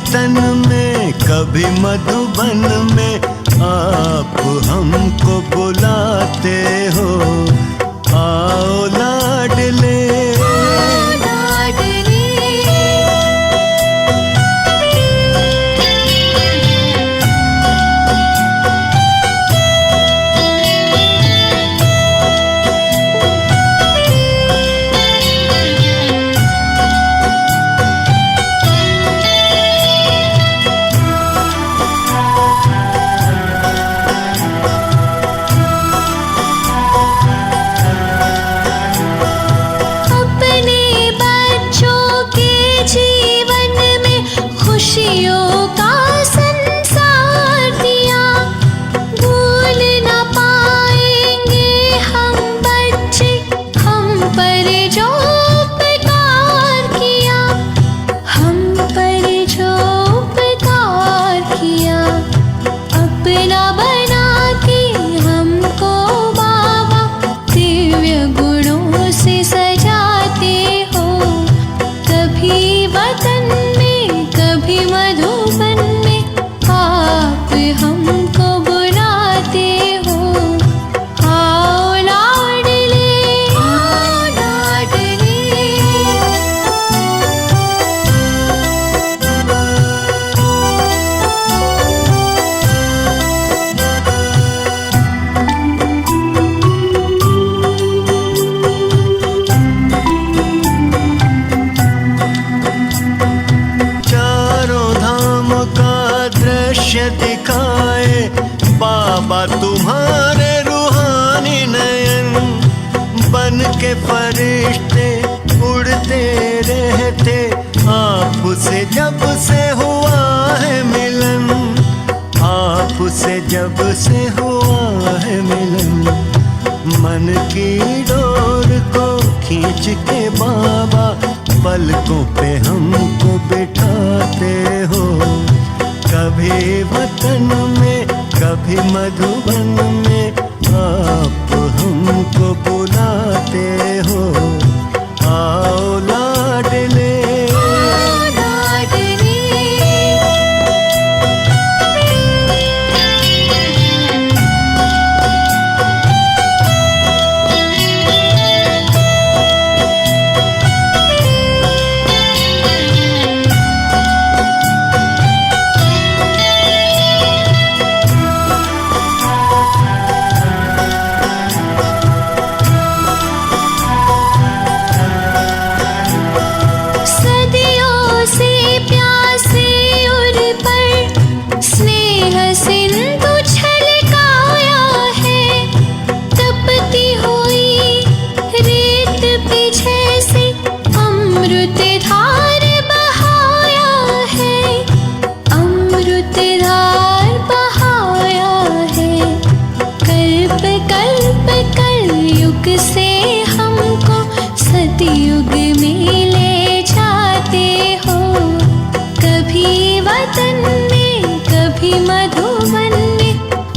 वतन में, कभी मधुबन में आप हमको बुलाते हो। आओ लाडले दिखाए बाबा तुम्हारे रूहानी नयन। बन के फरिश्ते उड़ते रहते, आपसे जब से हुआ है मिलन, आपसे जब से हुआ है मिलन। मन की डोर को खींच के बाबा पलकों पे हमको बिठाते हो। कभी वतन में, कभी मधुबन में आप हमको बुलाते हो। आओ लाडले युग में ले जाते हो। कभी वतन में, कभी मधुबन में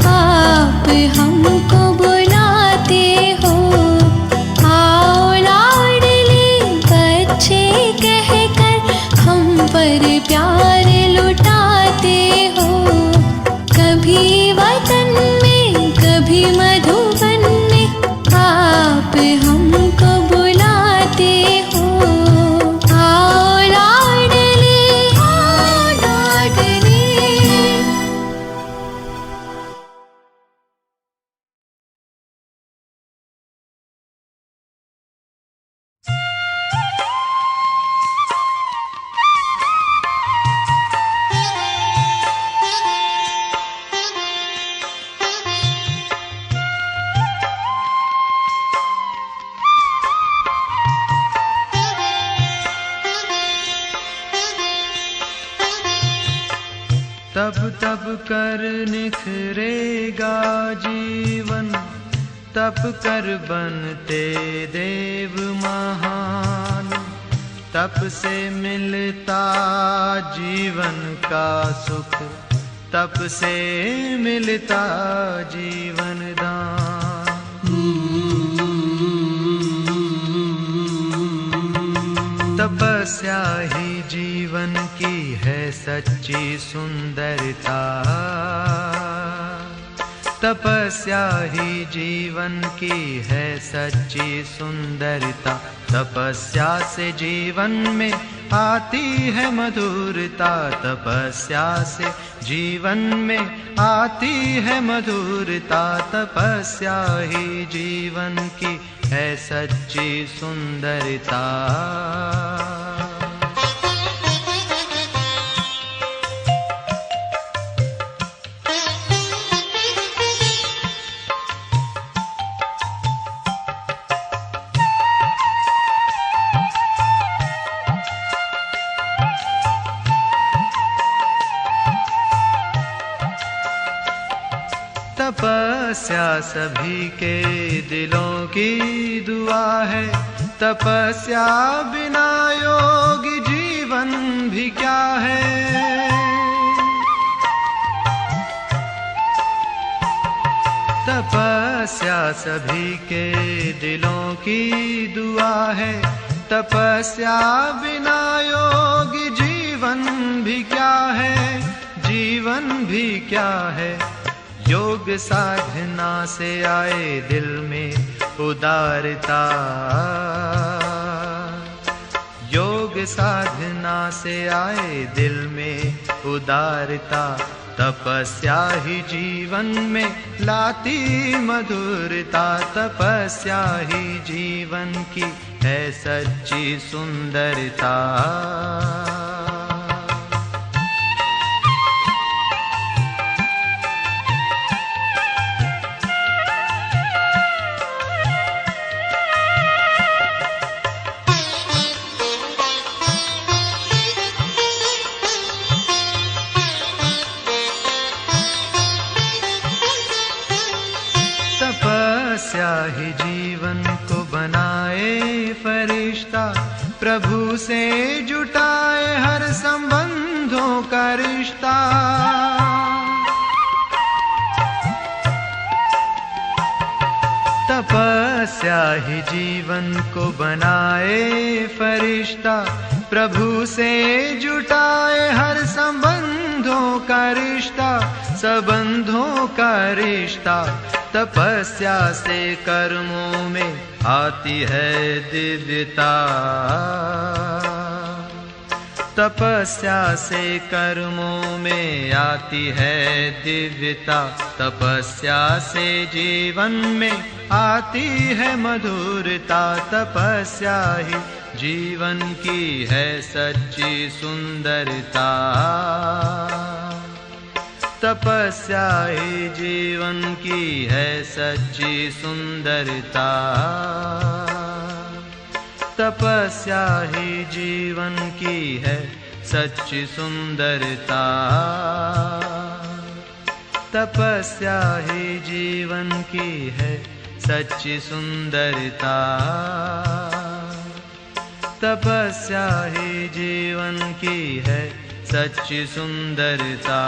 आप हमको बुलाते हो। आओ लाडले बच्चे कहकर हम पर प्यार लुटाते हो। कभी वतन में, कभी मधुबन में आप हमको बुलाते हो। आओ लाडले, आओ लाडले। तब तब कर निखरेगा जीवन, तप कर बनते देव महान। तप से मिलता जीवन का सुख, तप से मिलता जीवन दान। तपस्या तपस्या ही जीवन की है सच्ची सुंदरता। तपस्या ही जीवन की है सच्ची सुंदरता। तपस्या से जीवन में आती है मधुरता। तपस्या से जीवन में आती है मधुरता। तपस्या ही जीवन की है सच्ची सुंदरता। तपस्या सभी के दिलों की दुआ है। तपस्या बिना योगी जीवन भी क्या है। तपस्या सभी के दिलों की दुआ है। तपस्या बिना योगी जीवन भी क्या है। जीवन भी क्या है। योग साधना से आए दिल में उदारता। योग साधना से आए दिल में उदारता। तपस्या ही जीवन में लाती मधुरता। तपस्या ही जीवन की है सच्ची सुंदरता। तपस्या ही जीवन को बनाए फरिश्ता। प्रभु से जुटाए हर संबंधों का रिश्ता। तपस्या ही जीवन को बनाए फरिश्ता। प्रभु से जुटाए हर संबंधों का रिश्ता। संबंधों का रिश्ता। तपस्या से कर्मों में आती है दिव्यता। तपस्या से कर्मों में आती है दिव्यता। तपस्या से जीवन में आती है मधुरता। तपस्या ही जीवन की है सच्ची सुंदरता। तपस्या ही जीवन की है सच्ची सुंदरता। तपस्या ही जीवन की है सच्ची सुंदरता। तपस्या ही जीवन की है सच्ची सुंदरता। तपस्या ही जीवन की है सच्ची सुंदरता।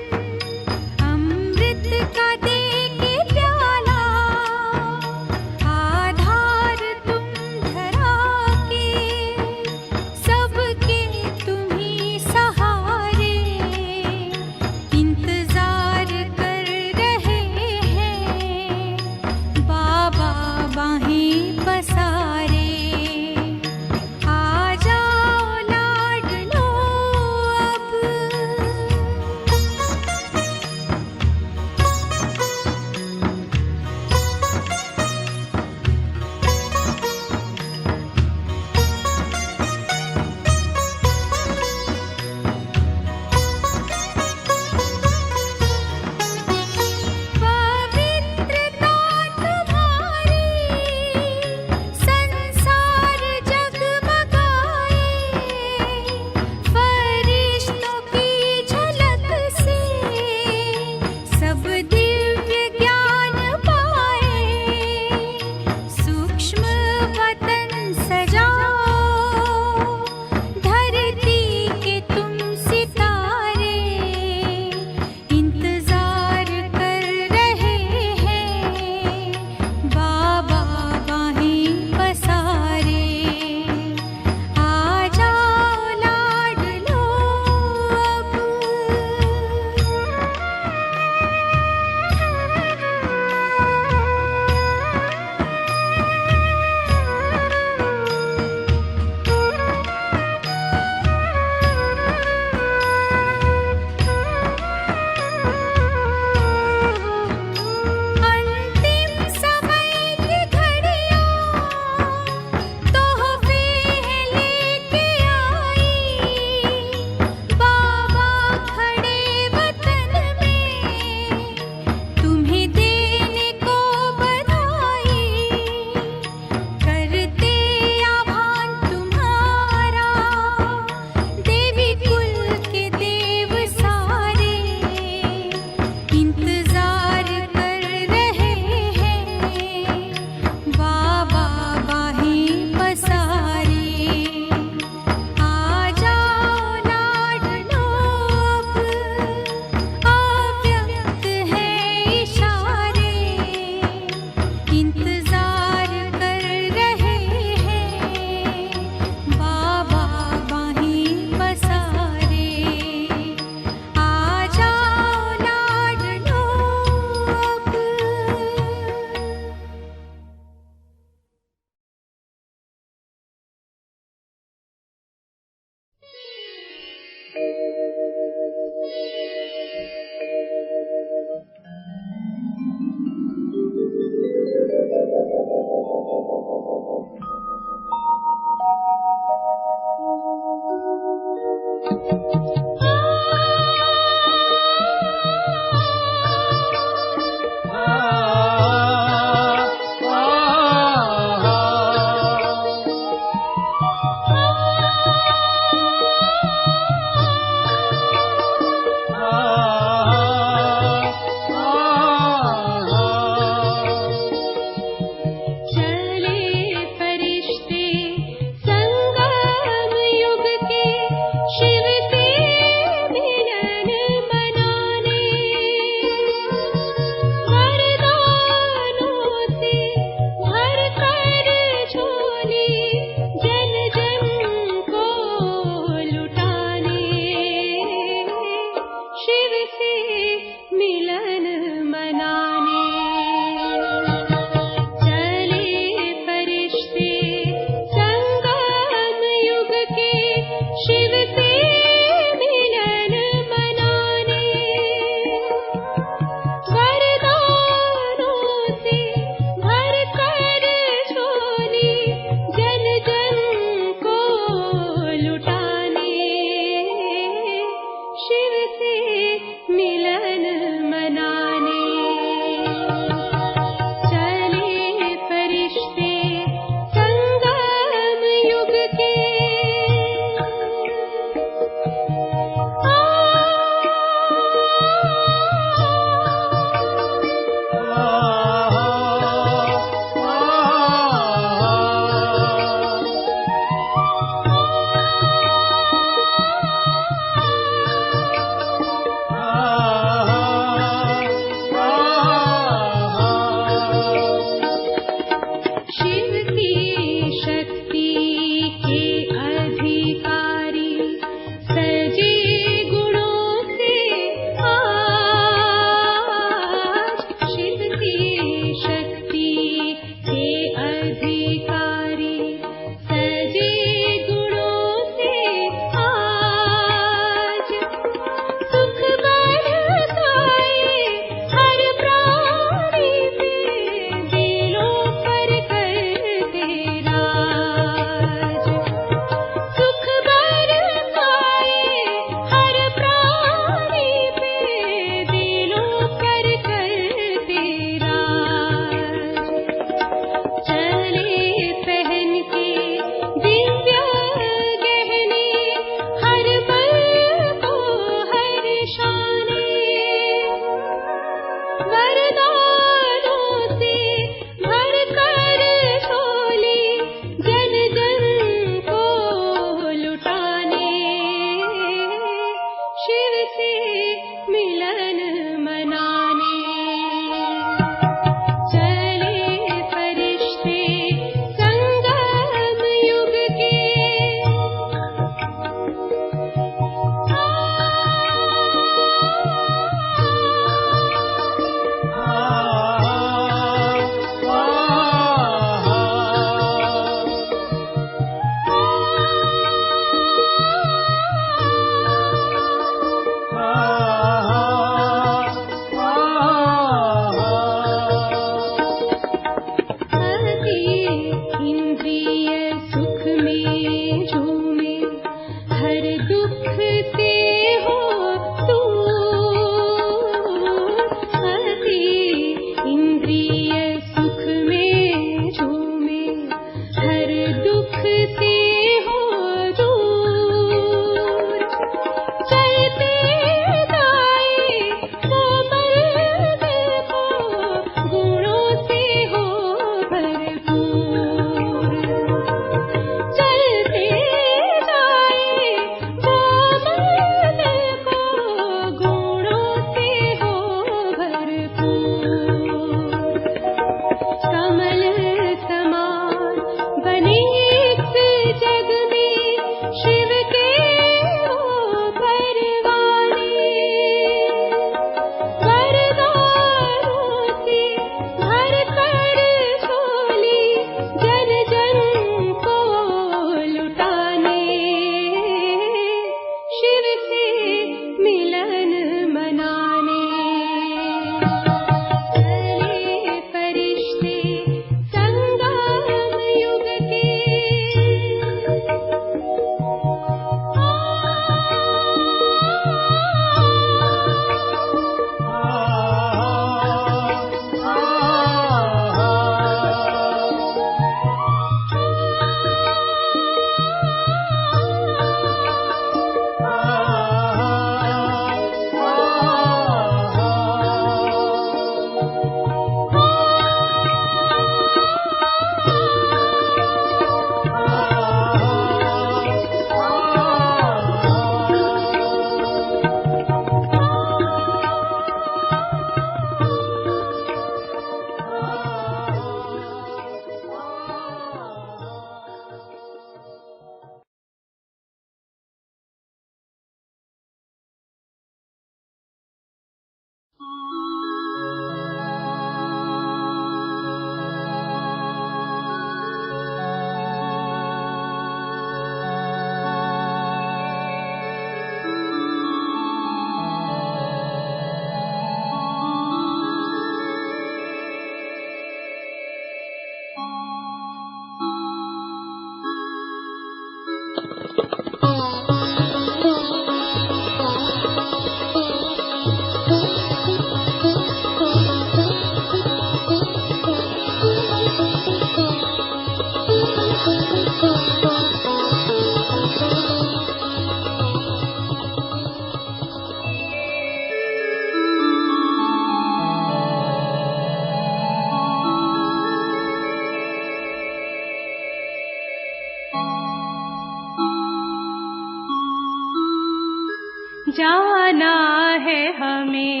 जाना है हमें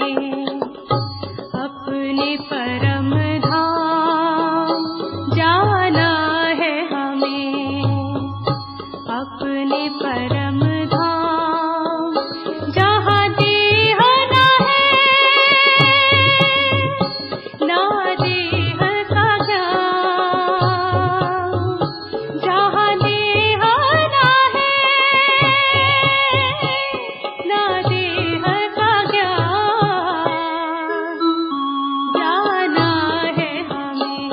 अपने परम धाम, जाना है हमें अपने परम धाम, जहाँ देह न है ना देह का ज्ञान, जहाँ देह न है ना देह का ज्ञान, जाना है हमें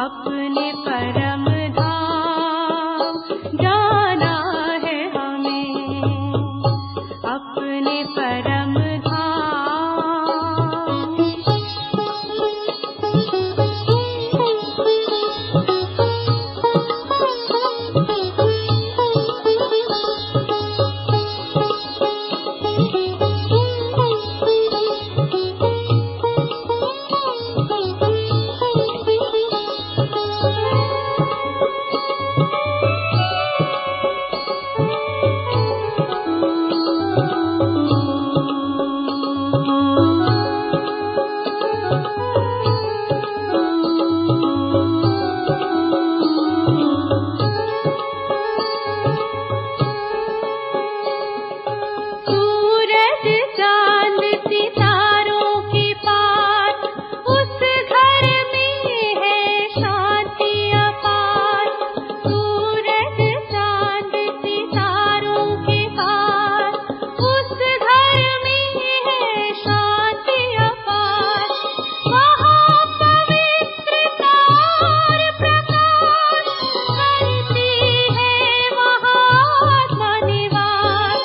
अपने परम धाम, जाना है हमें अपने परम सूरज चांद सितारों के पार, उस घर में है शांति अपार। सूरज चांद सितारों के पार, उस घर में है शांति अपार। वहाँ पवित्रता और प्रकाश करती है महात्मा निवास,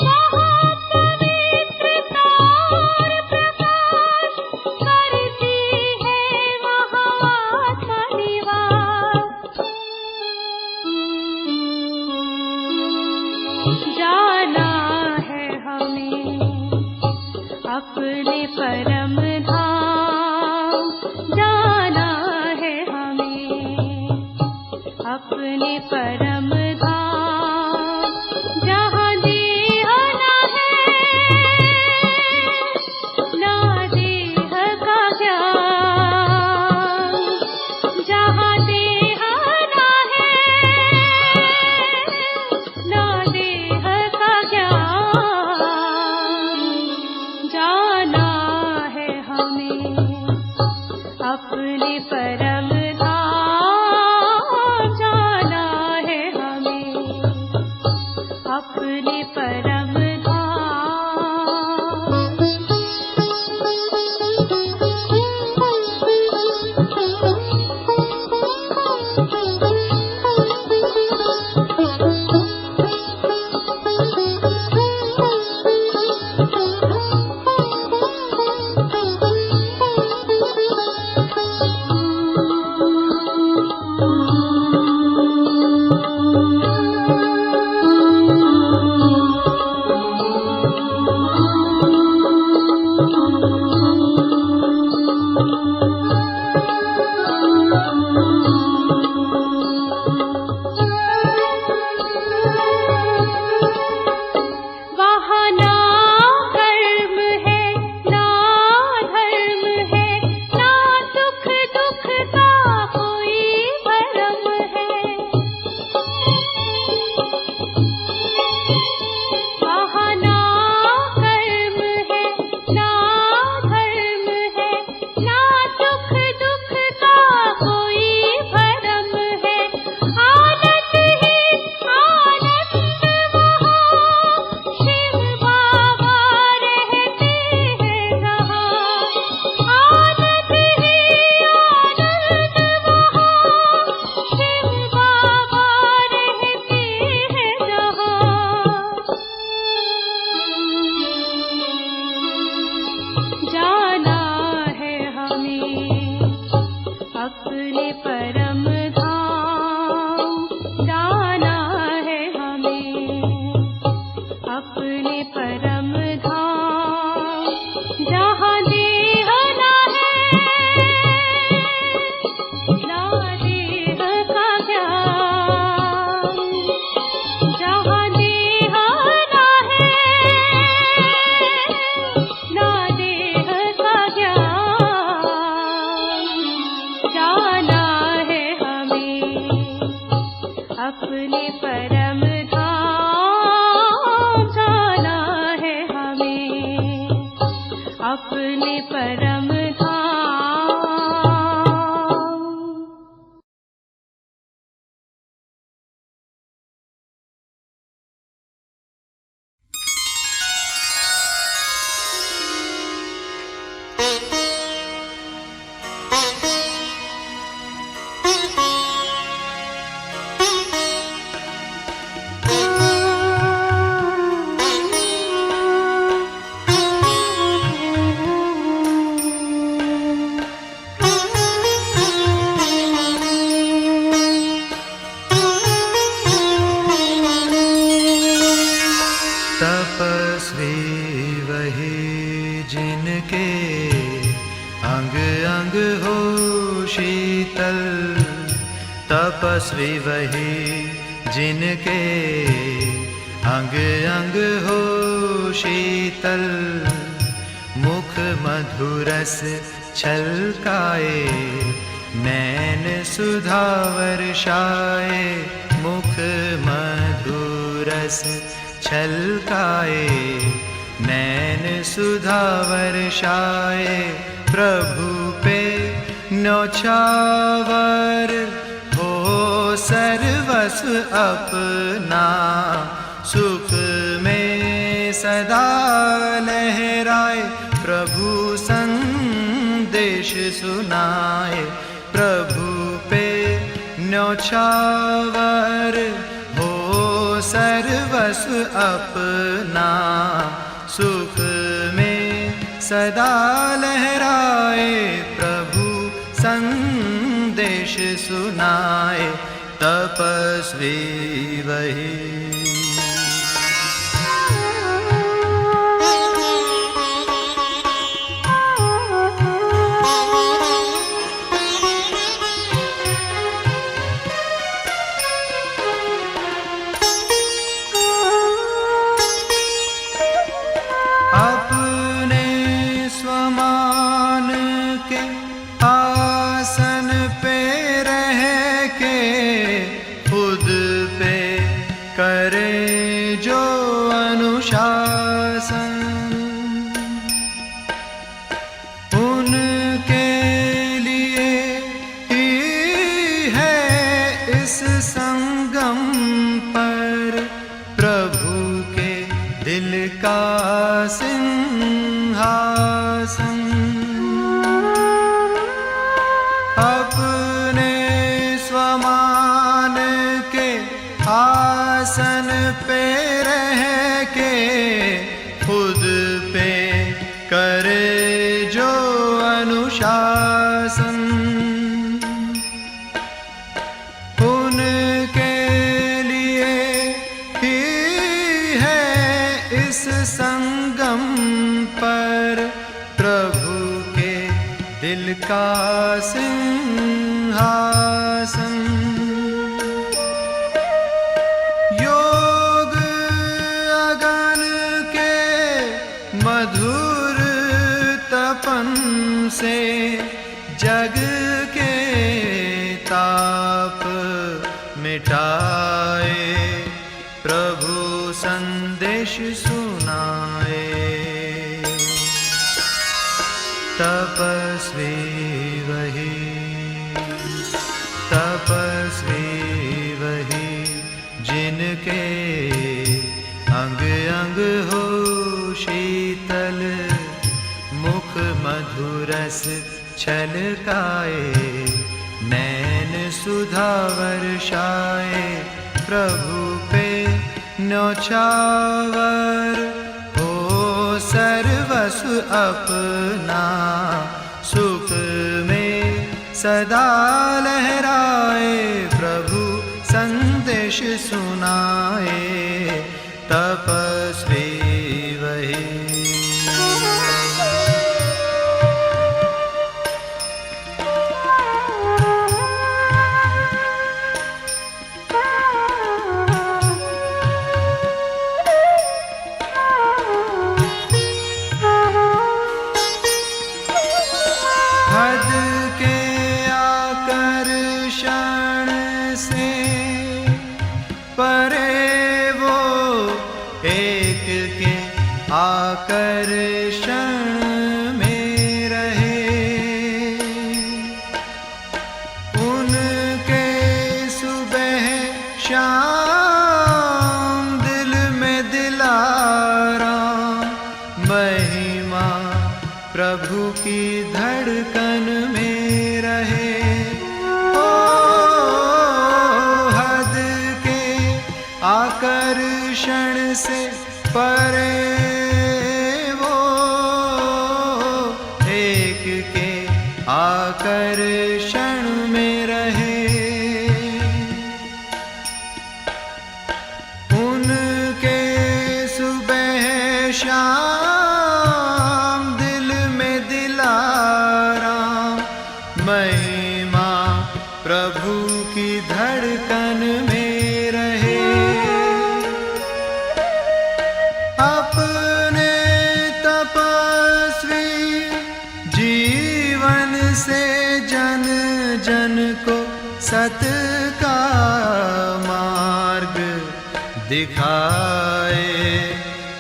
वहाँ पवित्रता और प्रकाश करती है महात्मा निवास। जाना है हमें अपने परम धाम, जाना है हमें अपने परम धाम, जहाँ देह न है ना देह का ज्ञान, जहाँ देह न है ना देह का ज्ञान, जाना है हमें अपने परम धाम, जाना है अपने परम धाम। तपस्वी वही जिनके अंग अंग हो शीतल, तपस्वी वही जिनके अंग अंग हो शीतल, मुख मधुरस छलकाए नैन सुधा वर्षाए, मुख मधुरस छलकाए नैन सुधा वर्षाए, प्रभु पे न्योछावर हो सर्वस्व अपना, सुख में सदा लहराए प्रभु संदेश सुनाए, प्रभु पे न्योछावर हो सर्वस्व अपना, सुख में सदा लहराए प्रभु संदेश सुनाए, तपस्वी वही। अपने स्वमान के आसन पे रह के खुद पे करे जो अनुशासन, उनके लिए ही है इस संगम पर प्रभु के दिल का सिंहासन, अपने स्वमान के आसन पे रह के खुद पे करे जो अनुशासन, उनके लिए ही है इस संगम पर प्रभु के दिल का सिंहासन, योग अगन के मधुर तपन से जग के ताप मिटाए प्रभु संदेश सुनाए, तपस्वी वही, तपस्वी वही जिनके अंग अंग हो शीतल, मुख मधुरस छलकाए नैन सुधा वर्षाए, प्रभु पे न्योछावर हो सर्वस्व अपना, सुख में सदा लहराए प्रभु संदेश सुनाए, तपस्वी वही। हद के आकर्षण से परे वो एक के आकर्षण में महिमा प्रभु की धड़कन में रहे। ओ हद के आकर्षण से परे वो एक के आकर्षण में रहे। उनके सुबह शाम दिल में दिलाराम, महिमा प्रभु की धड़कन में रहे। अपने तपस्वी जीवन से जन जन को सत का मार्ग दिखाए,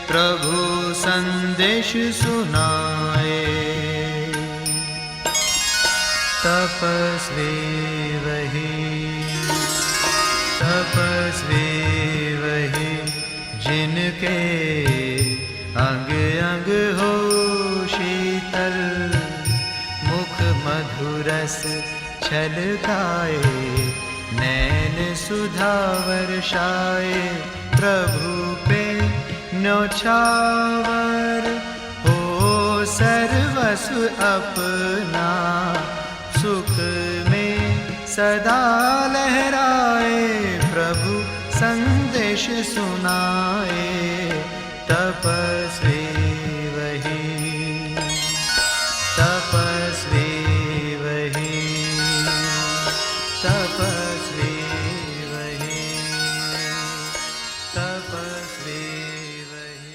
प्रभु संदेश सुनाए। तपस्वी वही जिनके अंग अंग हो शीतल, मुख मधुरस छलकाए, नैन सुधा वर्षाए, प्रभु पे न्योछावर हो सर्वस्व अपना, सुख में सदा लहराए, प्रभु संदेश सुनाए। तपस्वी वही, तपस्वी वही, तपस्वी वही, तपस्वी वही।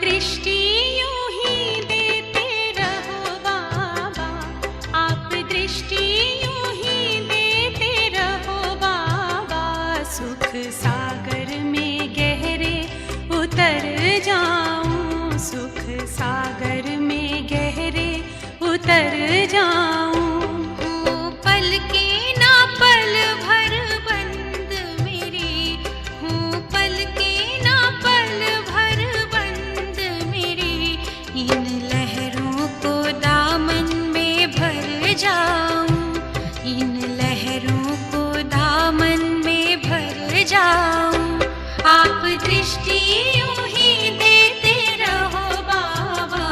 दृष्टि यूं ही देते रहो बाबा, आप दृष्टि यूं ही देते रहो बाबा, सुख सागर में गहरे उतर जाऊं, सुख सागर में गहरे उतर जाऊं। पल के ना पल भर बंद मेरी हूँ, पल के ना पल भर बंद मेरी, इन लहरों को दामन में भर जाऊं, इन लहरों को दामन में भर जाऊं। आप दृष्टि यूं ही देते रहो बाबा।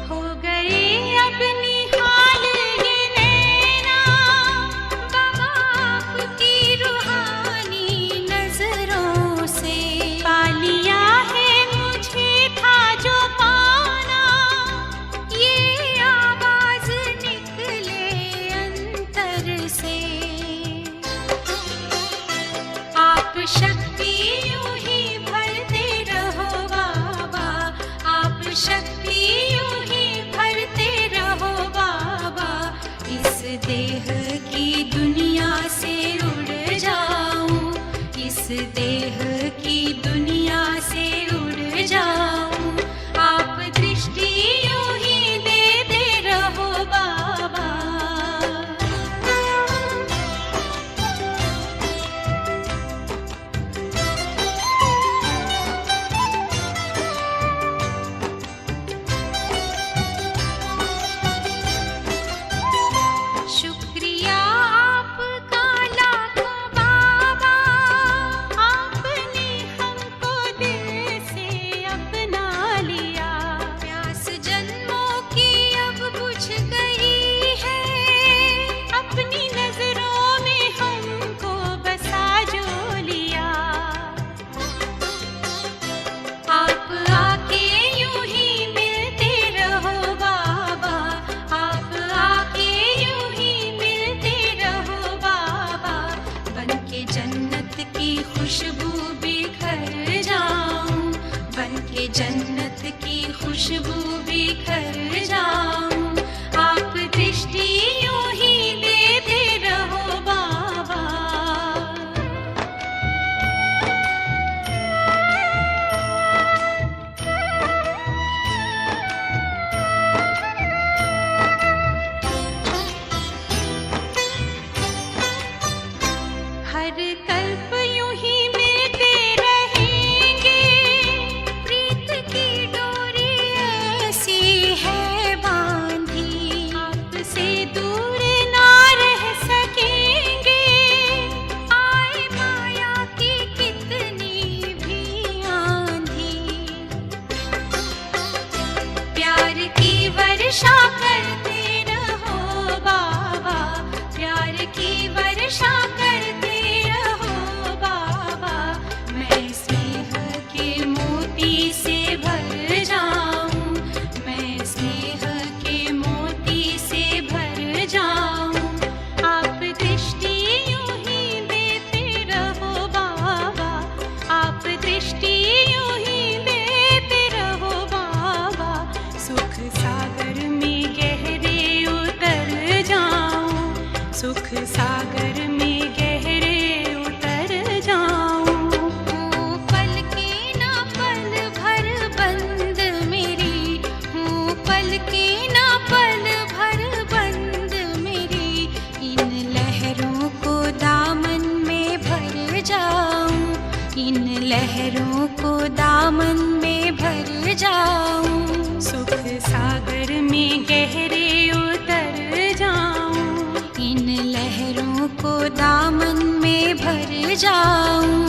हो गए अब निहाल ये नैना बाबा आपकी रूहानी नजरों से, पा लिया है मुझे था जो पाना, ये आवाज निकले अंतर से। आप शक्ति यूं ही भरते रहो बाबा, आप शक्ति यूं ही भरते रहो बाबा, इस देह की दुनिया से उड़ जाऊं, इस देह की दुनिया से उड़ जाऊं। आप दृष्टि यूं ही देते रहो बाबा। खुशबू बिखर जाऊं। आप दृष्टि यूं ही देते रहो बाबा। हर कल्प यूं ही मिलते रहेंगे। प्रीत की डोरी ऐसी है बांधी, आपसे दूर ना रह सकेंगे। आए माया की कितनी भी आंधी, प्यार की वर्षा करते रहो बाबा। प्यार की वर्षा करते रहो बाबा। मैं स्नेह के मोती से भर जाऊं। मैं स्नेह के मोती से भर जाऊं। आप दृष्टि यूं ही देते रहो बाबा। आप दृष्टि यूं ही देते रहो बाबा। सुख सागर में गहरे उतर जाऊं। सुख सागर में गहरे उतर जाऊं। हूँ पल की ना पल भर बंद मेरी। हूँ पल की ना पल भर बंद मेरी। इन लहरों को दामन में भर जाऊं। इन लहरों को दामन में भर जाऊं। सुख सागर में गहरे उतर जाऊं। इन लहरों को दामन में भर जाऊं।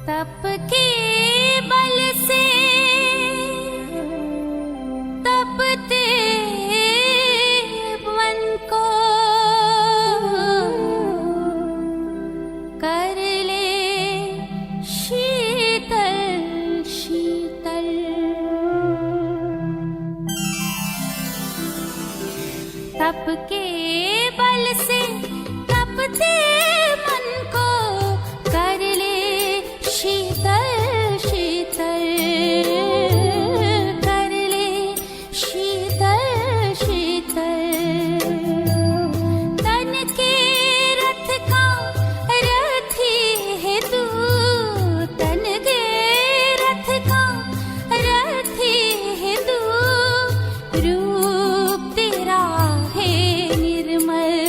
तप के बल से तपते मन को कर ले शीतल शीतल। तप के बल से तपते मन को कर ले शीतल शीतल। कर ले शीतल शीतल। तन के रथ का रथी है तू। तन के रथ का रथी है तू। रूप तेरा है निर्मल।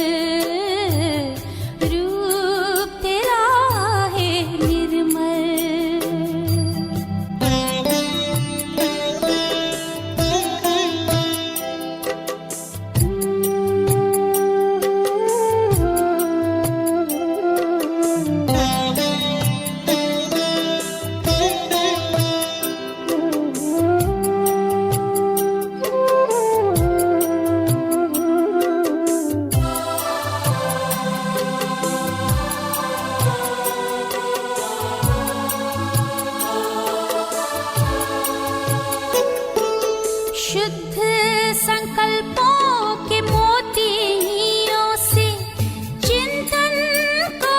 रूप तेरा है निर्मल। शुद्ध संकल्पों के मोतियों से चिंतन को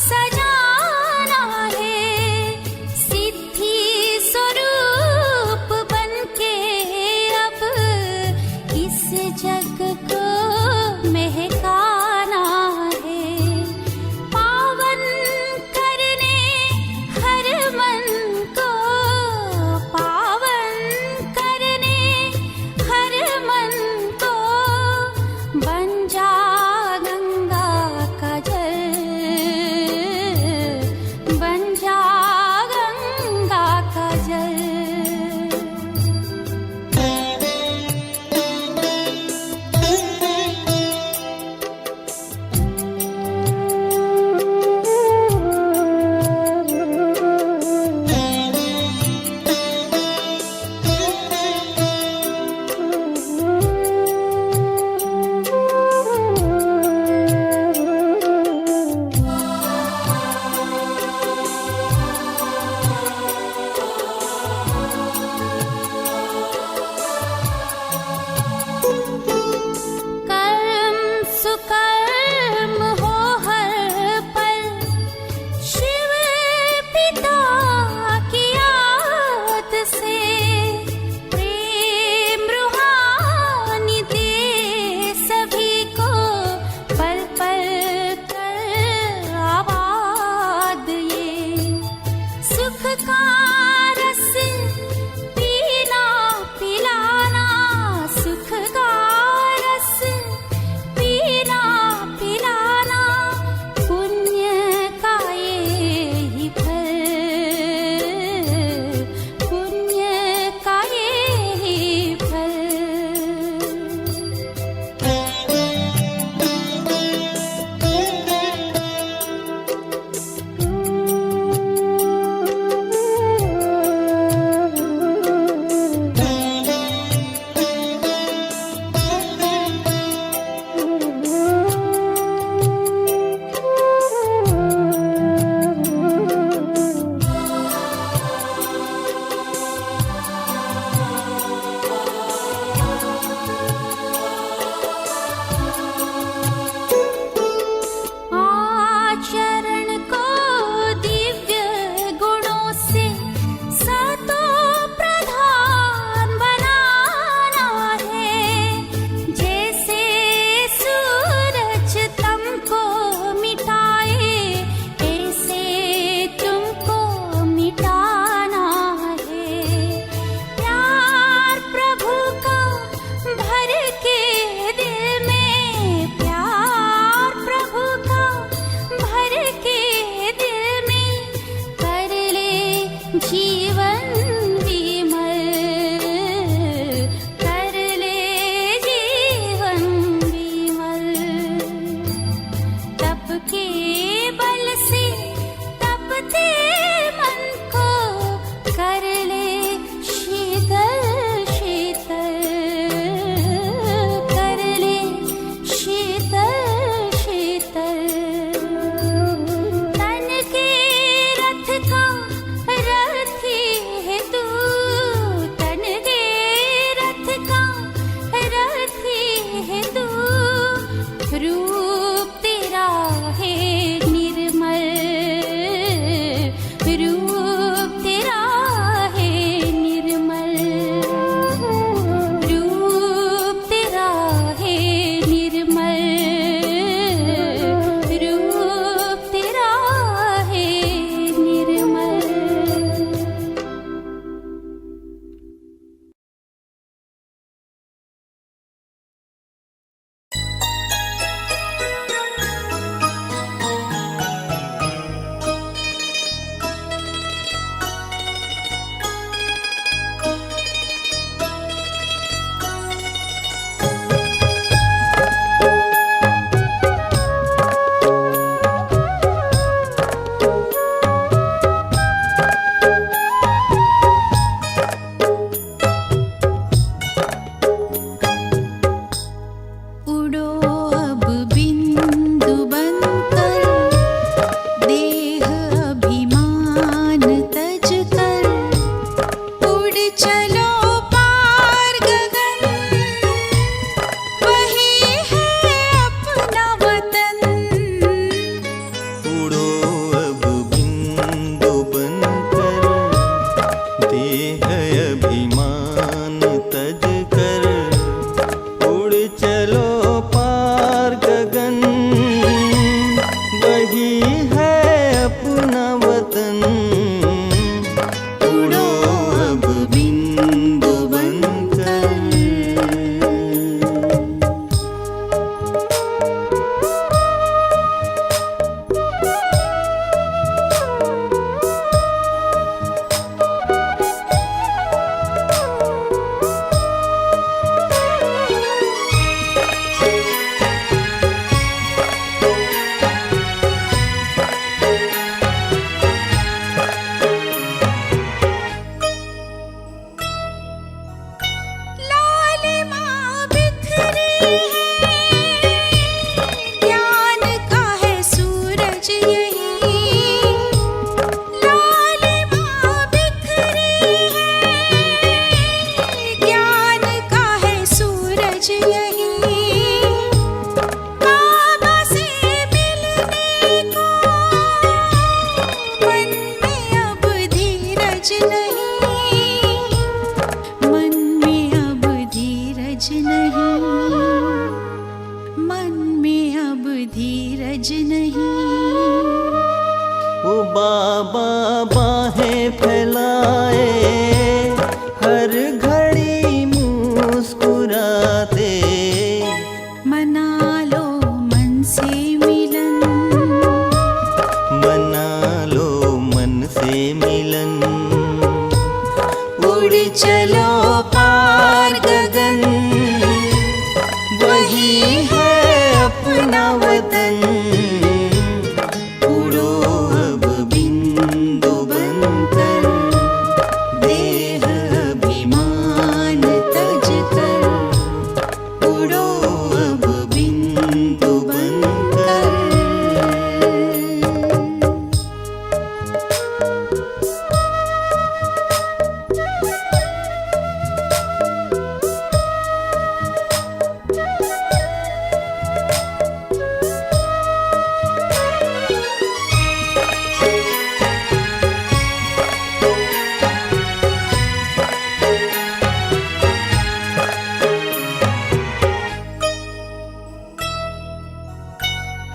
सजाना है। सिद्धि स्वरूप बनके अब इस जग को महकाना है। पावन करने हर मन को। पावन करने का रस पीना पिलाना, सुख का रस पीना पिलाना, पुण्य का ये फल, पुण्य का ये फल। आचरण को दिव्य गुणों से सतो प्रधान बनाना है, जैसे सूरज तमको मिटाए ऐसे तुमको मिटाना है। प्यार प्रभु का भर के दिल में, प्यार प्रभु का भर के दिल में, कर ले जीवन विमल, कर ले जीवन विमल। तप के बल से तपते मन को कर ले शीतल शीतल, कर ले शीतल शीतल। तन के रथ का रथी है तू, तन के रथ का रथी है तू, रूप तेरा है निर्मल, रूप तेरा है निर्मल, रूप तेरा है निर्मल, रूप तेरा है निर्मल। उड़ो अब बिंदु बनकर, देह अभिमान तज कर, उड़ चलो पार गगन, वही है अपना वतन। उड़ो अब बिंदु बनकर, देह अभिमान तज कर, उड़ चलो पार गगन, वही है अपना वतन। उड़ो अब बिंदु बनकर। लालिमा बिखरी है, ज्ञान का है सूरज यही, लालिमा बिखरी है, ज्ञान का है सूरज यही। बाबा से मिलने को मन में अब धीरज नहीं, मन में अब धीरज नहीं, मन में अब धीरज नहीं। ओ बाबा बाहें मिलन। उड़ चलो पार गगन, वही है अपना वतन। उड़ो अब बिंदु बनकर, देह अभिमान तज कर। उड़ो अब बिंदु बनकर।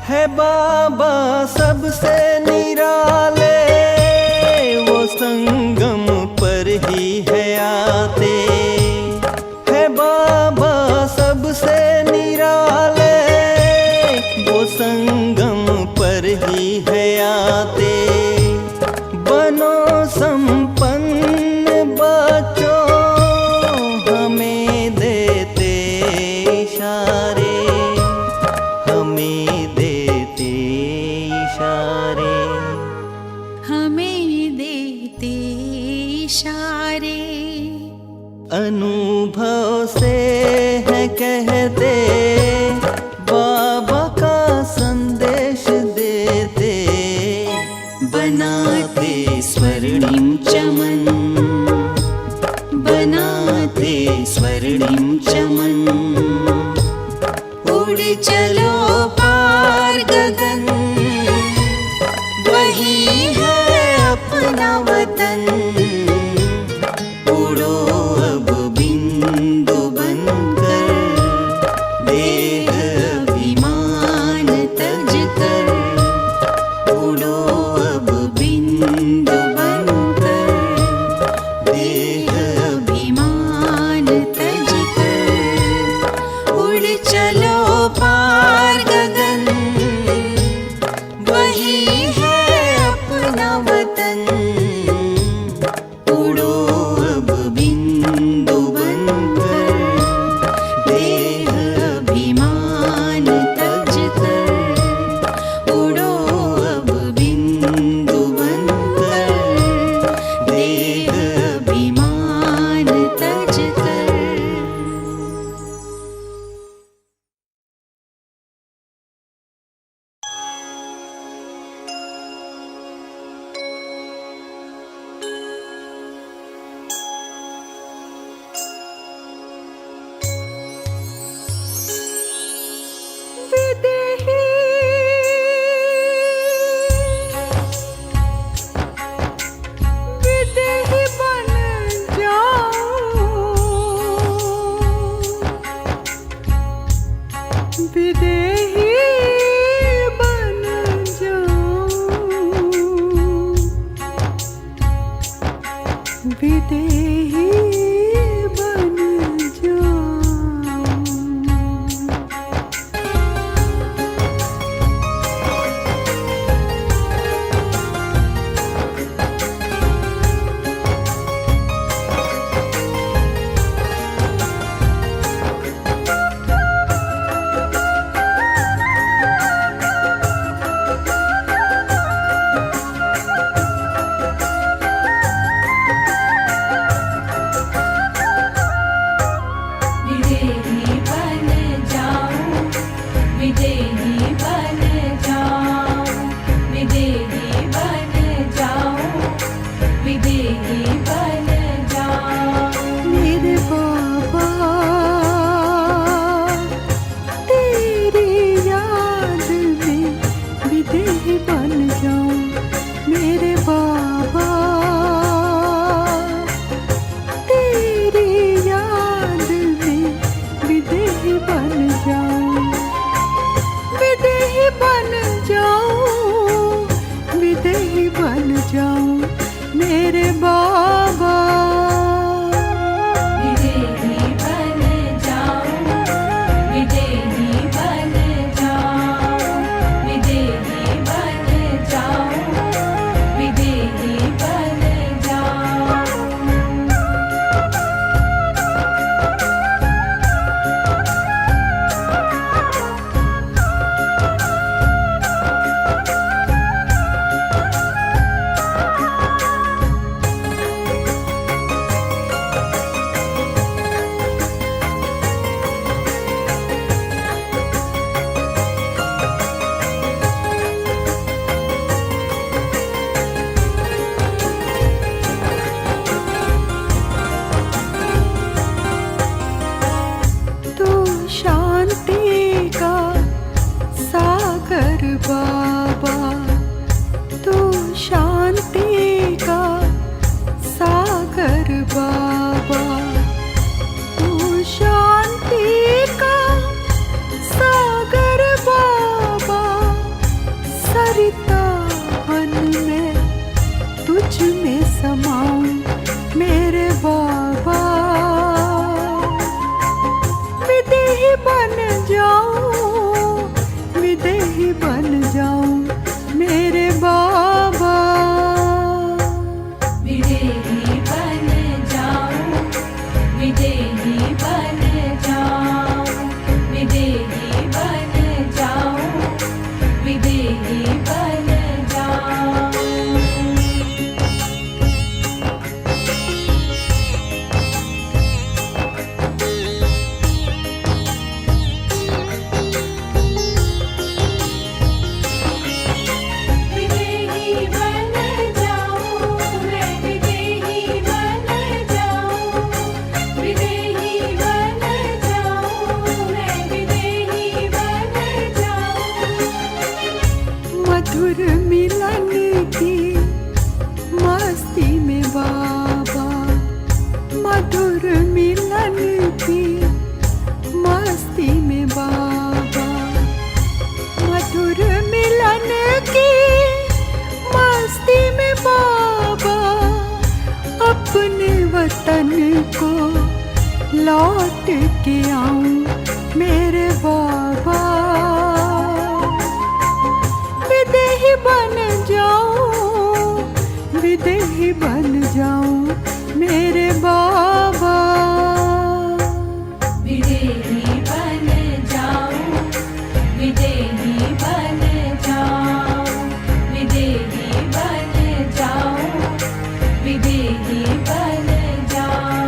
है बाबा सबसे निराले, वो संगम पर ही है आते। है बाबा सबसे निराले, वो संगम पर ही है आते। बनो संपन्न बच्चों, हमें देते इशारे, हमें देते इशारे। हमें देते इशारे। अनुभव से है कहते, बाबा का संदेश देते। बनाते स्वर्णिम चमन, बनाते स्वर्णिम चमन। उड़ चलो पार गगन, वही है अपना वतन। उड़ो अब बिंदु बनकर, देह अभिमान तज कर। उड़ो अब बिंदु बनकर, देह अभिमान तज कर। उड़ चलो पार गगन, वही है अपना वतन। उड़ो अब बिंदु बनकर, देह अभिमान तज कर। उड़ो अब बिंदु बनकर, देह अभिमान तज कर। विदेही विदेही बन जाऊं, विदेही बन जाऊं, विदेही बन जाऊं। विदेही बन जाऊं, विदेही बन जाऊं, विदेही बन जाऊं, विदेही बन जाऊं। मेरे बाबा तेरी याद में विदेही बन जाऊं। मेरे बाबा तेरी याद में विदेही बन जाऊं, विदेही बन जाऊं, विदेही बन जाऊं। मेरे बाबा विदेही बन जाऊं, विदेही बन जाऊं, विदेही बन जाऊं, विदेही बन समाऊं मेरे बाबा, विदेही बन जाऊं, विदेही बन जाऊं मेरे बाबा। विदेही बन जाऊं, विदेही बन जाऊं, विदेही बन जाऊं, विदेही बन जाऊं। विदेही बन जाऊं, मैं विदेही बन जाऊं, विदेही बन जाऊं, मैं विदेही बन जाऊं। मधुर मिलन की मस्ती में बाबा, मधुर मिलन की मस्ती में बाबा, मधुर मिलन की मस्ती में बाबा, अपने वतन को लौट के आऊं मेरे बाबा, विदेही बन जाऊं, विदेही बन जाऊं मेरे बाबा। विदेही बन जाऊं, विदेही बन जाऊं, विदेही बन जाऊं, विदेही बन जाऊं।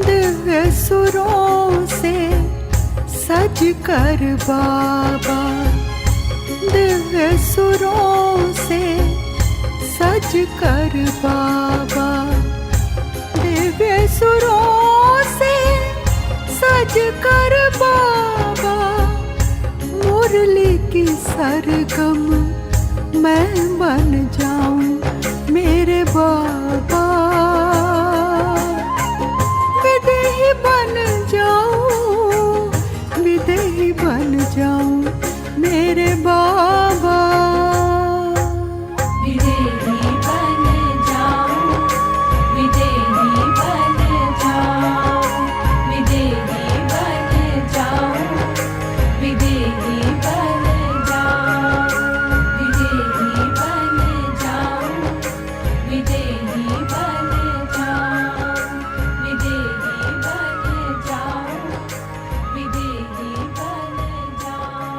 दिव्य सुरों से सज कर बाबा, दिव्य सुरों से सज कर बाबा, दिव्य सुरों से सज कर बाबा, मुरली की सरगम मैं बन जाऊं मेरे बाबा, विदेही बन जाऊं, विदेही बन जाऊं मेरे बाबा। विदेही बन जाऊं, विदेही बन जाऊं, विदेही बन जाऊं, विदेही बन जाऊं, विदेही बन जाऊं, विदेही बन जाऊं, विदेही बन जाऊं, विदेही बन जाऊं।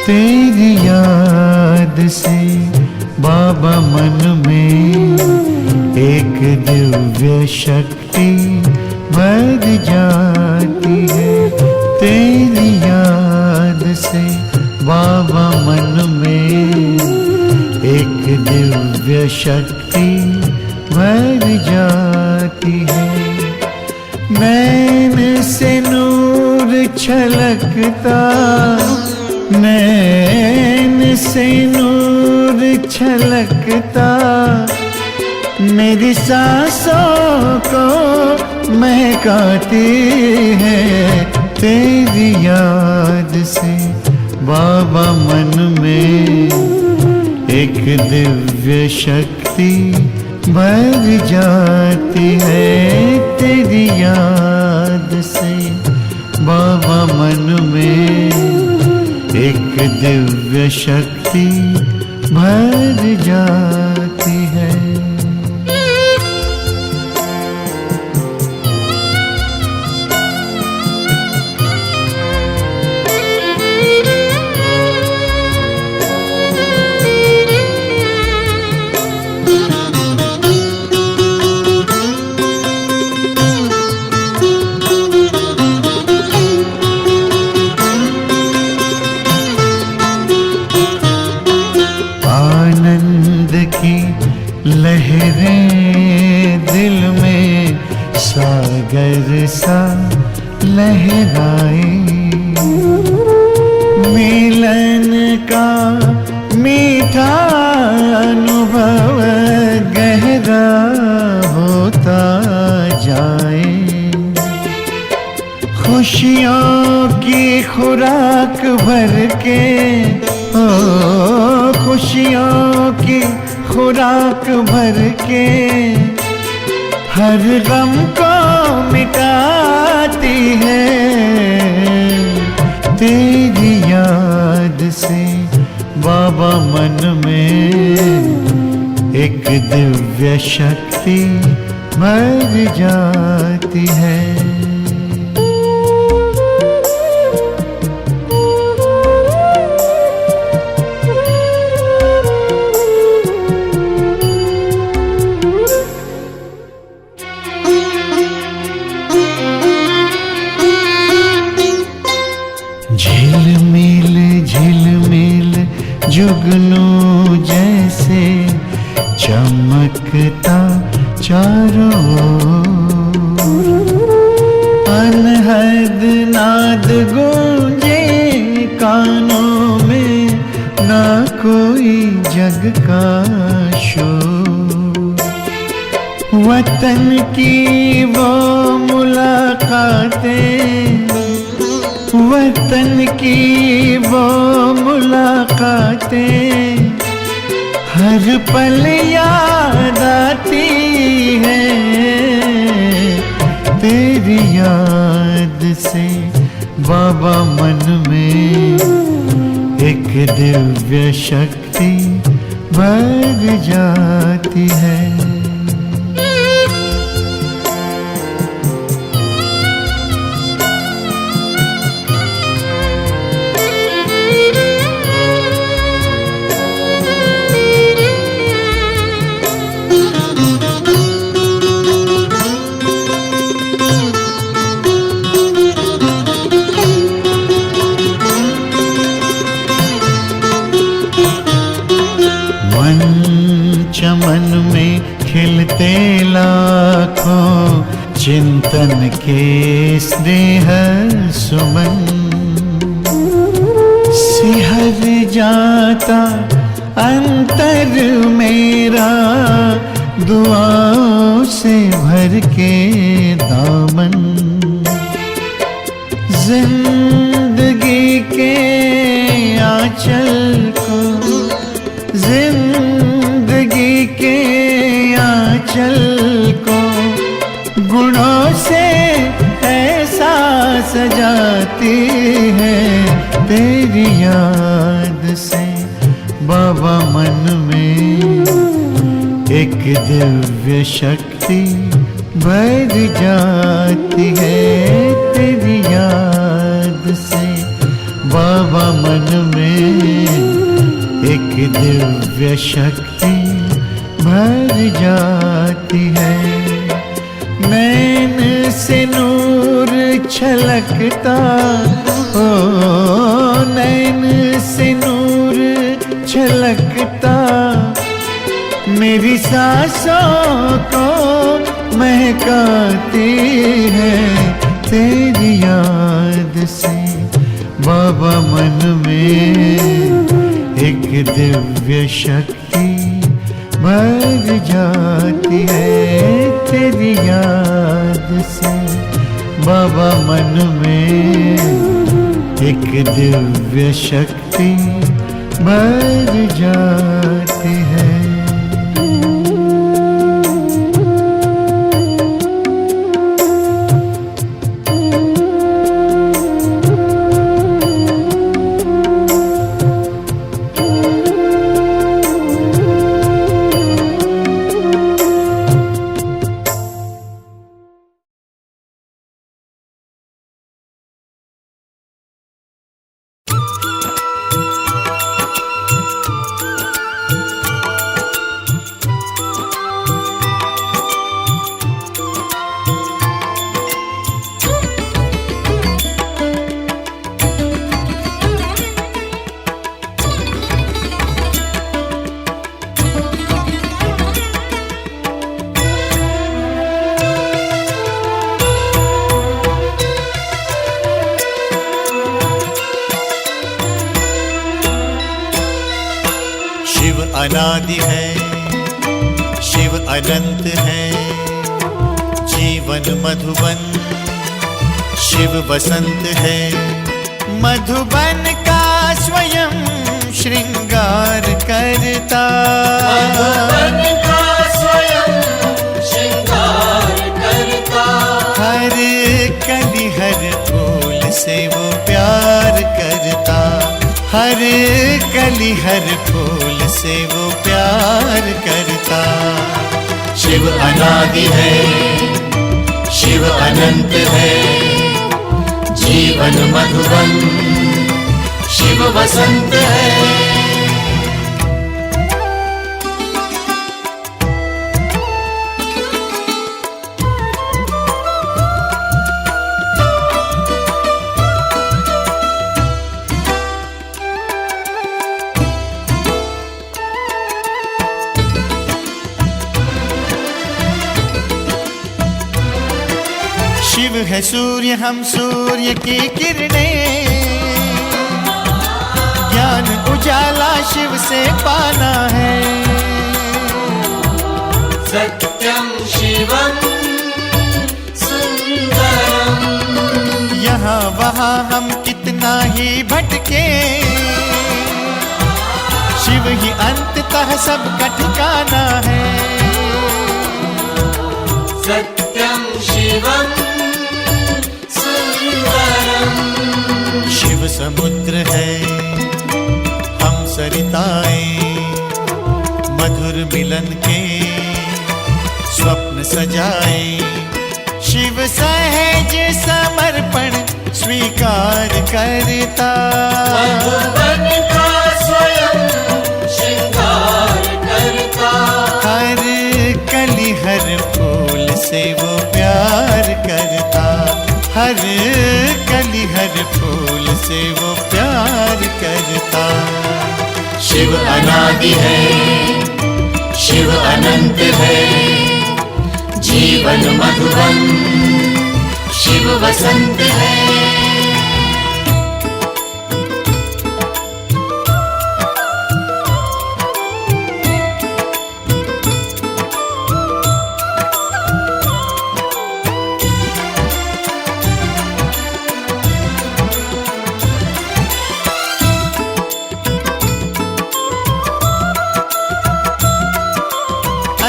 तेरी याद से बाबा मन में एक दिव्य शक्ति भर जाती है। तेरी याद से बाबा मन में एक दिव्य शक्ति भर जाती है। नैन से नूर छलकता, नैन से नूर छलकता, मेरी सांसों को महकाती है। तेरी याद से बाबा मन में एक दिव्य शक्ति भर जाती है तेरी याद से। बाबा मन में एक दिव्य शक्ति भर जाती है। आनंद की लहरें दिल में सागर सा लहराए, मिलन का मीठा अनुभव गहरा होता जाए। खुशियों की खुराक भर के, खुशियों की खुराक भर के हर गम को मिटाती है तेरी याद से। बाबा मन में एक दिव्य शक्ति भर जाती है। झिलमिल झिलमिल जुगनू जैसे चमकता चारों ओर, अनहद नाद गूंजे कानों में, ना कोई जग का शोर। वतन की वो मुलाकातें, वतन की वो मुलाकातें हर पल याद आती हैं तेरी याद से। बाबा मन में एक दिव्य शक्ति भर जाती है। चमन में खिलते लाखों चिंतन के स्नेह सुमन, सिहर जाता अंतर मेरा दुआओं से भर के दामन। जिंदगी के आंचल को, जिंदगी के आंचल को गुणों से ऐसा सजाती है तेरी याद से। बाबा मन में एक दिव्य शक्ति भर जाती है तेरी याद से। बाबा मन में एक दिव्य शक्ति भर जाती है। नैन से नूर छलकता, ओ नैन से नूर छलकता मेरी सांसों को महकाती है तेरी याद से। बाबा मन में एक दिव्य शक्ति भर जाती है तेरी याद से। बाबा मन में एक दिव्य शक्ति भर जाती है। शिव अनादि है, शिव अनंत है, जीवन मधुबन शिव बसंत है। मधुबन का स्वयं श्रृंगार करता, मधुबन का स्वयं श्रृंगार करता, हर कली हर फूल से वो प्यार करता, हर कली हर फूल से वो प्यार करता। शिव अनादि है, शिव अनंत है, जीवन मधुबन शिव बसंत है। शिव है सूर्य, हम सूर्य की किरणें, ज्ञान उजाला शिव से पाना है। सत्यम शिवम सुंदरम, यहाँ वहाँ हम कितना ही भटके, शिव ही अंततः सबका ठिकाना है। सत्यम शिवम शिव समुद्र है, हम सरिताएं, मधुर मिलन के स्वप्न सजाए। शिव सहज समर्पण स्वीकार करता, मधुबन का स्वयं श्रृंगार करता, हर कली हर फूल से वो प्यार करता, हर कली हर फूल से वो प्यार करता। शिव अनादि है, शिव अनंत है, जीवन मधुबन शिव बसंत है।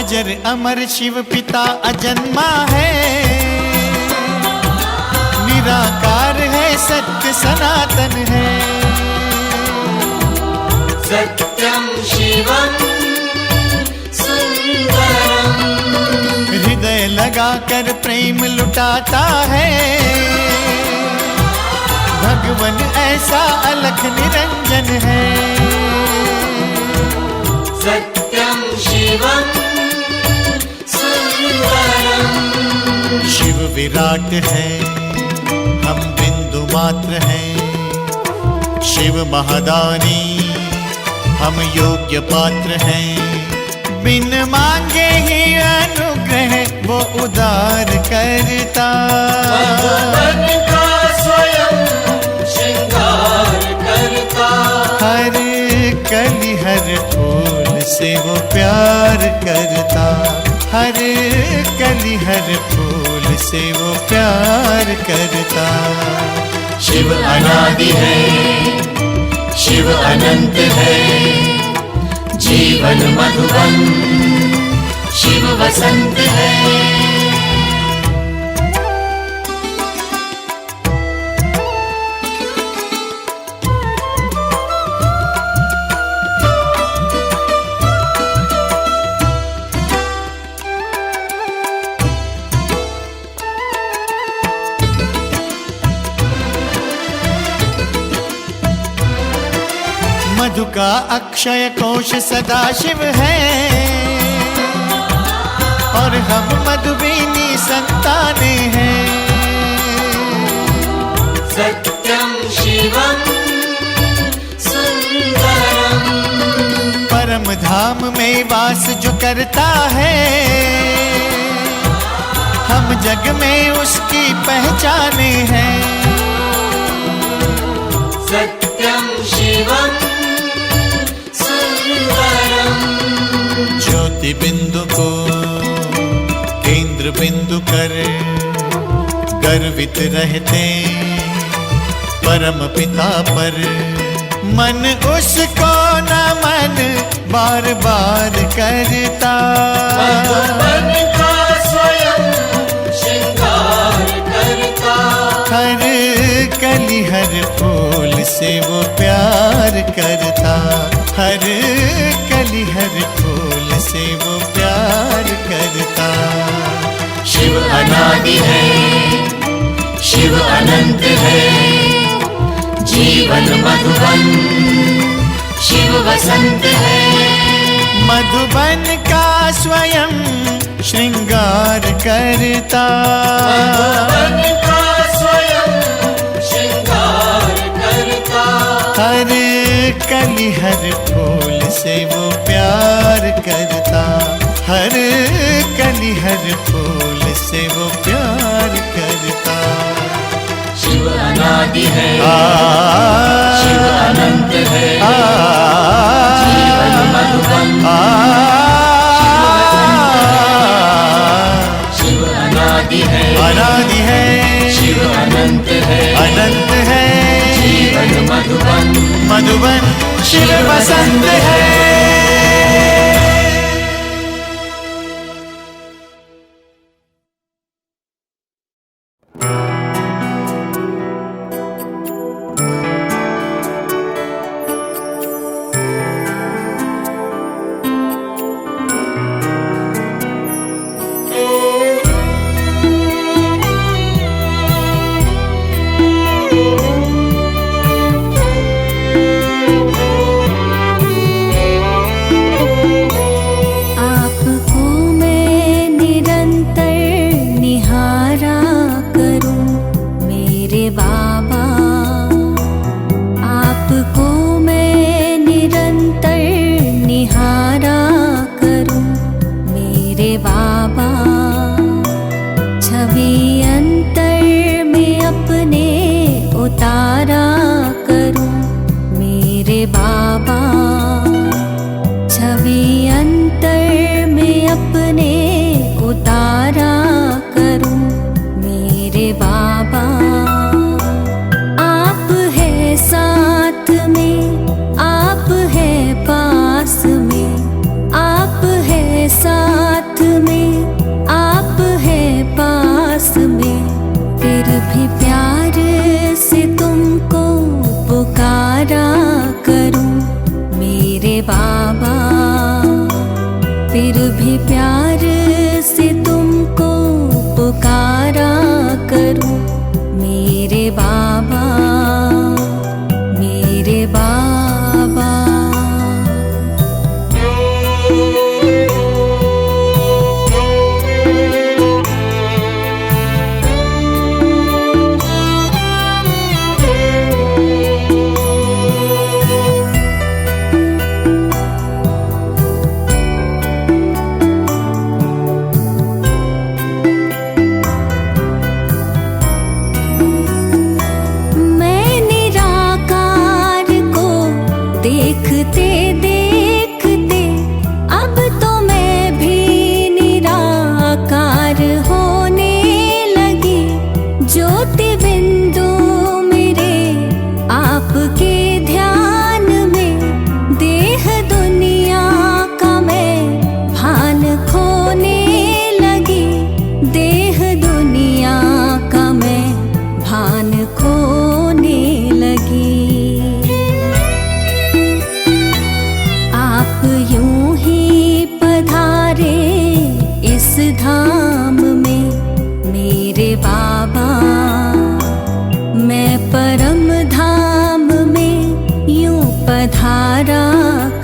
अजर अमर शिव पिता अजन्मा है, निराकार है, सत्य सनातन है। सत्यम शिवम सुंदरम, हृदय लगाकर प्रेम लुटाता है, भगवन ऐसा अलख निरंजन है। सत्यम शिवम शिव विराट है, हम बिंदु मात्र हैं। शिव महादानी, हम योग्य पात्र हैं। बिन मांगे ही अनुग्रह वो उदार करता, मधुबन का स्वयं श्रृंगार करता, हर कली हर फूल से वो प्यार करता, हर कली हर फूल से वो प्यार करता। शिव अनादि है, शिव अनंत है। जीवन मधुबन शिव वसंत है। मधु का अक्षय कोश सदा शिव है, और हम मधुबीनी संताने हैं। सत्यम शिवम सुंदरम, परम धाम में वास जो करता है, हम जग में उसकी पहचाने हैं। सत्यम शिवम सुंदरम, ज्योति बिंदु को केंद्र बिंदु कर गर्वित रहते परम पिता पर। मन उसको नमन बार बार करता, मधुबन का स्वयं श्रृंगार करता। हर कली हर फूल से वो प्यार करता, हर कली हर फूल से वो प्यार करता। शिव अनादि है, शिव अनंत है। जीवन मधुबन शिव वसंत है। मधुबन का स्वयं श्रृंगार करता, मधुबन का स्वयं श्रृंगार करता। हर कली हर फूल से वो प्यार करता, हर कली हर फूल से वो प्यार करता। शिव अनादि है, शिव अनंत है। जीवन मधुबन शिव अनादि है, अनादि है, शिव अनंत है। अनंत है। जीवन मधुबन मधुबन शिव वसंत है। होने लगी ज्योति बिंदु मेरे आप यूं ही पधारे इस धाम में मेरे बाबा, मैं परम धाम में यूं पधारा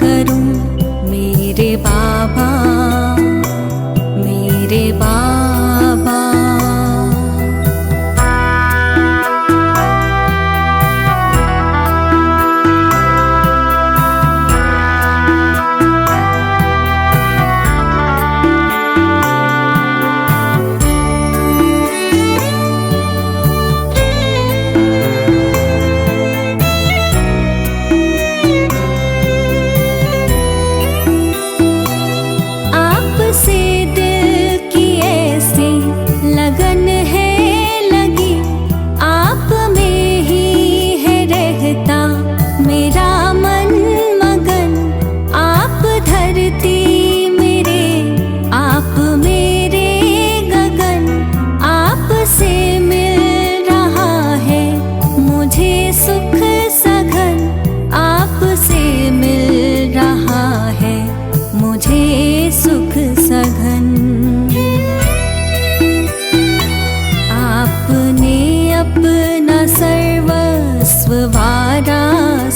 करूं मेरे बाबा, मेरे बाबा।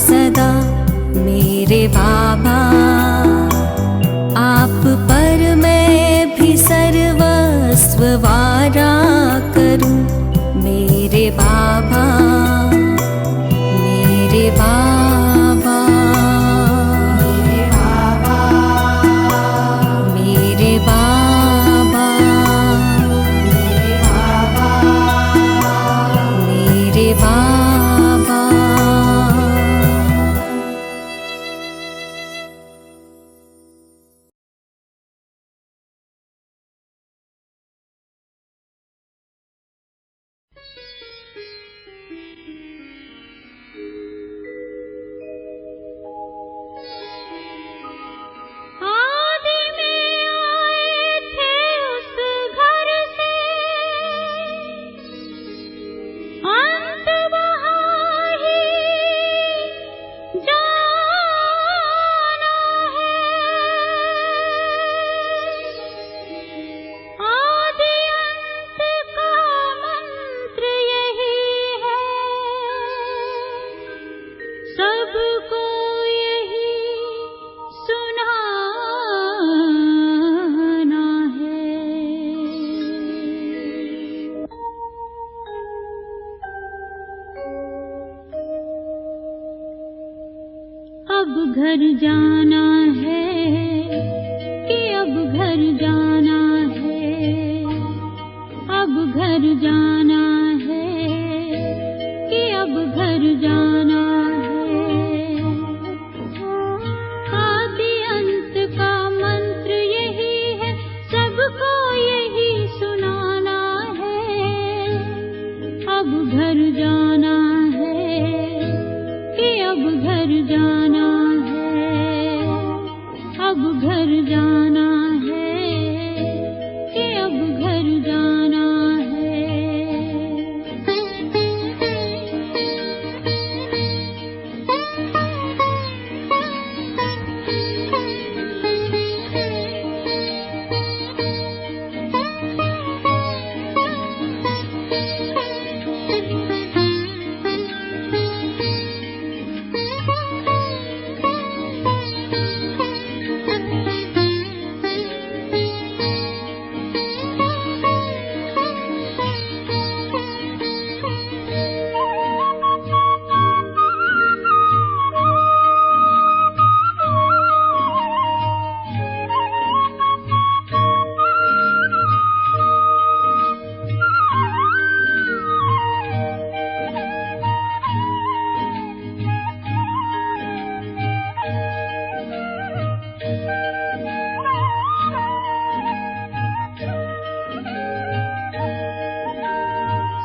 सदा मेरे बाबा, आप पर मैं भी सर्वस्व वारा करूं मेरे बाबा, मेरे बाबा, मेरे बाबा, मेरे बाबा, मेरे बाबा। अब घर जाना है कि अब घर जाना है, अब घर जाना है कि अब घर जाना है। आदि अंत का मंत्र यही है, सबको यही सुनाना है। अब घर जाना है कि अब घर जाना है, अब घर जाना है कि अब घर जाना है।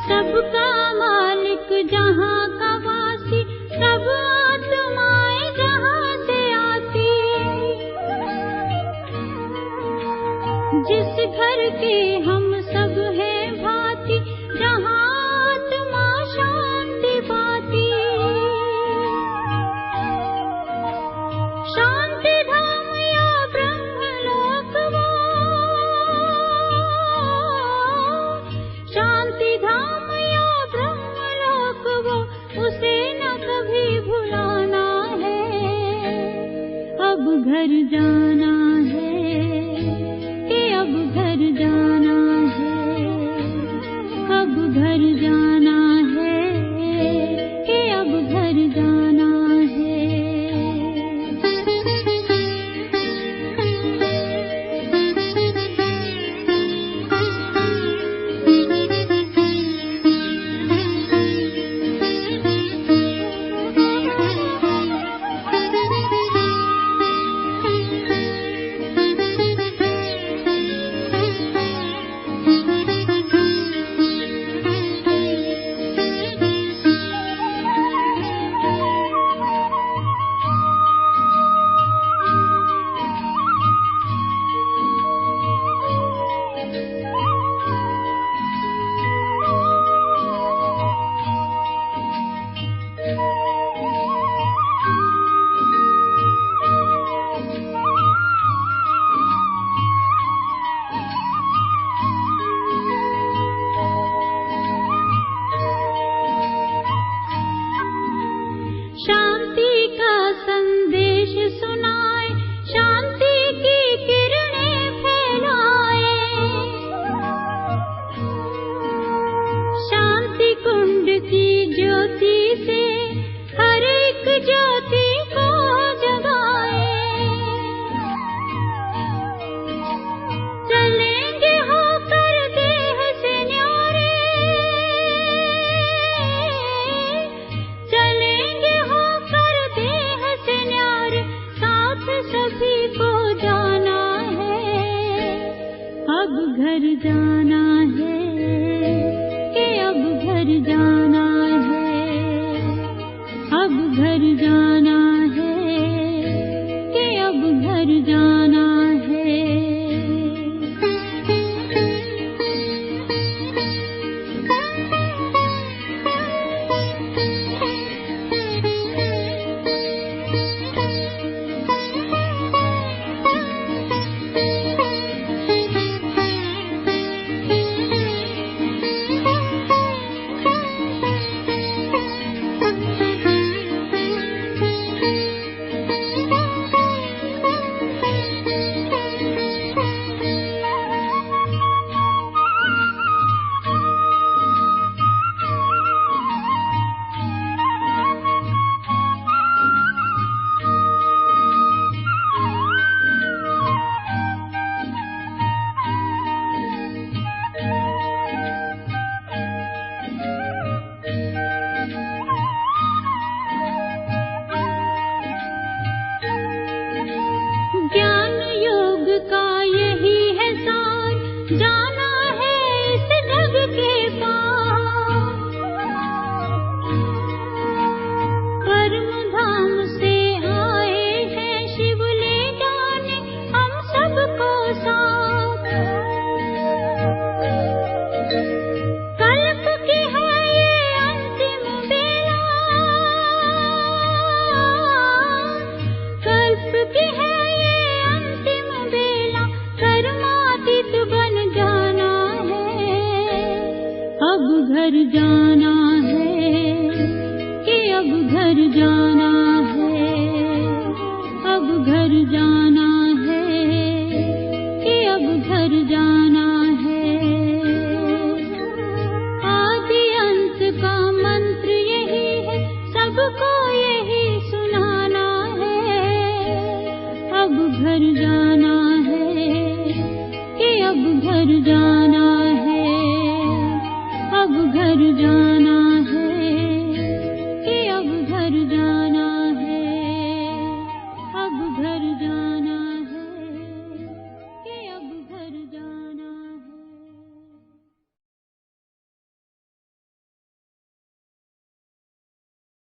सबका मालिक जहाँ का वासी, सब आत्माएं जहाँ से आती। जिस घर के हम सब हैं भांति, जहाँ आत्मा शांति पाती। शांति धाम घर जाना है कि अब घर जाना है, अब घर जाना है कि अब घर जाना है। शांति का संदेश सुनाए, शांति की किरणें फैलाए, शांति कुंड की ज्योति से हर एक ज्योति को जगाए। चलेंगे होकर देह से न्यारे, चलेंगे होकर देह से न्यारे, साथ सभी को जाना है, अब घर जाना है कि अब घर जाना है, अब घर जाना है कि अब घर जाना है। ज्ञान योग का यही है सार, जाना है इस जग के पार। परम धाम से आए हैं शिव, ले जाने हम सबको साथ। कल्प की है ये अंतिम बेला, कल्प की है अंतिम बेला, कर्मातीत बन जाना है, अब घर जाना है कि अब घर जाना है, अब घर जाना